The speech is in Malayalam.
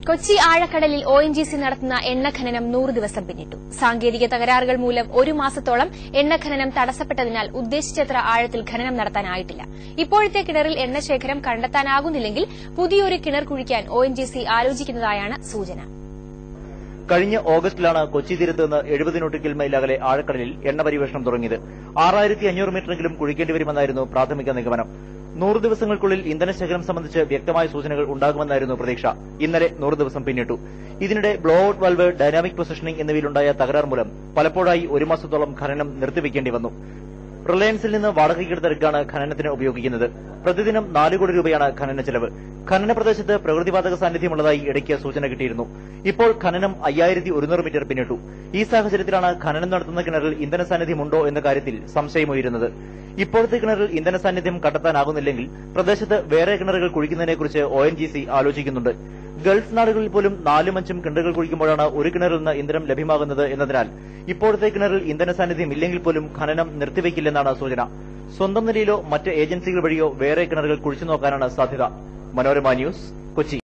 കൊച്ചി ആഴക്കടലിൽ ONGC നടത്തുന്ന എണ്ണഖനനം 100 ദിവസം പിന്നിട്ടു. സാങ്കേതിക തകരാറുകൾ മൂലം 1 മാസത്തോളം എണ്ണഖനനം തടസ്സപ്പെട്ടതിനാൽ ഉദ്ദേശിച്ചത്ര ആഴത്തിൽ ഖനനം നടത്താനായിട്ടില്ല. ഇപ്പോഴത്തെ കിണറിൽ എണ്ണശേഖരം കണ്ടെത്താനാകുന്നില്ലെങ്കിൽ പുതിയൊരു കിണർ കുഴിക്കാൻ ONGC ആലോചിക്കുന്നതായാണ് സൂചന. കഴിഞ്ഞ ഓഗസ്റ്റിലാണ് കൊച്ചി തീരത്ത് നിന്ന് 70 നോട്ടിക്കൽ മൈൽ അകലെ ആഴക്കടലിൽ എണ്ണ പരിവേഷണം തുടങ്ങിയത്. 6500 മീറ്ററെങ്കിലും കുഴിക്കേണ്ടി വരുമെന്നായിരുന്നു പ്രാഥമിക നിഗമനം. 100 ദിവസങ്ങൾക്കുള്ളിൽ ഇന്ധനശേഖരം സംബന്ധിച്ച് വ്യക്തമായ സൂചനകൾ ഉണ്ടാകുമെന്നായിരുന്നു പ്രതീക്ഷ. ഇന്നലെ 100 ദിവസം പിന്നിട്ടു. ഇതിനിടെ blow out valve, dynamic positioning എന്നിവയിലുണ്ടായ തകരാർ മൂലം പലപ്പോഴായി 1 മാസത്തോളം ഖനനം നിർത്തിവെക്കേണ്ടി വന്നു. റിലയൻസിൽ നിന്ന് വാടകയ്ക്കെടുത്ത റിഗാണ് ഖനനത്തിന് ഉപയോഗിക്കുന്നത്. പ്രതിദിനം 4 കോടി രൂപയാണ് ഖനന ചെലവ്. ഖനന പ്രദേശത്ത് പ്രകൃതിവാതക സാന്നിധ്യമുള്ളതായി ഇടയ്ക്ക് സൂചന കിട്ടിയിരുന്നു. ഇപ്പോൾ ഖനനം 5100 മീറ്റർ പിന്നിട്ടു. ഈ സാഹചര്യത്തിലാണ് ഖനനം നടത്തുന്ന കിണറിൽ ഇന്ധന സാന്നിധ്യമുണ്ടോ എന്ന കാര്യത്തിൽ സംശയമുയരുന്നത്. ഇപ്പോഴത്തെ കിണറിൽ ഇന്ധന സാന്നിധ്യം കണ്ടെത്താനാകുന്നില്ലെങ്കിൽ പ്രദേശത്ത് വേറെ കിണറുകൾ കുഴിക്കുന്നതിനെക്കുറിച്ച് ONGC ആലോചിക്കുന്നുണ്ട്. ഗൾഫ് നാടുകളിൽ പോലും 4-5 കിണറുകൾ കുഴിക്കുമ്പോഴാണ് ഒരു കിണറിൽ നിന്ന് ഇന്ധനം ലഭ്യമാകുന്നത് എന്നതിനാൽ ഇപ്പോഴത്തെ കിണറിൽ ഇന്ധന സാന്നിധ്യം ഇല്ലെങ്കിൽ പോലും ഖനനം നിർത്തിവെക്കില്ലെന്നാണ് സൂചന. സ്വന്തം നിലയിലോ മറ്റ് ഏജൻസികൾ വഴിയോ വേറെ കിണറുകൾ കുഴിച്ചു നോക്കാനാണ് സാധ്യത. മനോരമ ന്യൂസ്, കൊച്ചി.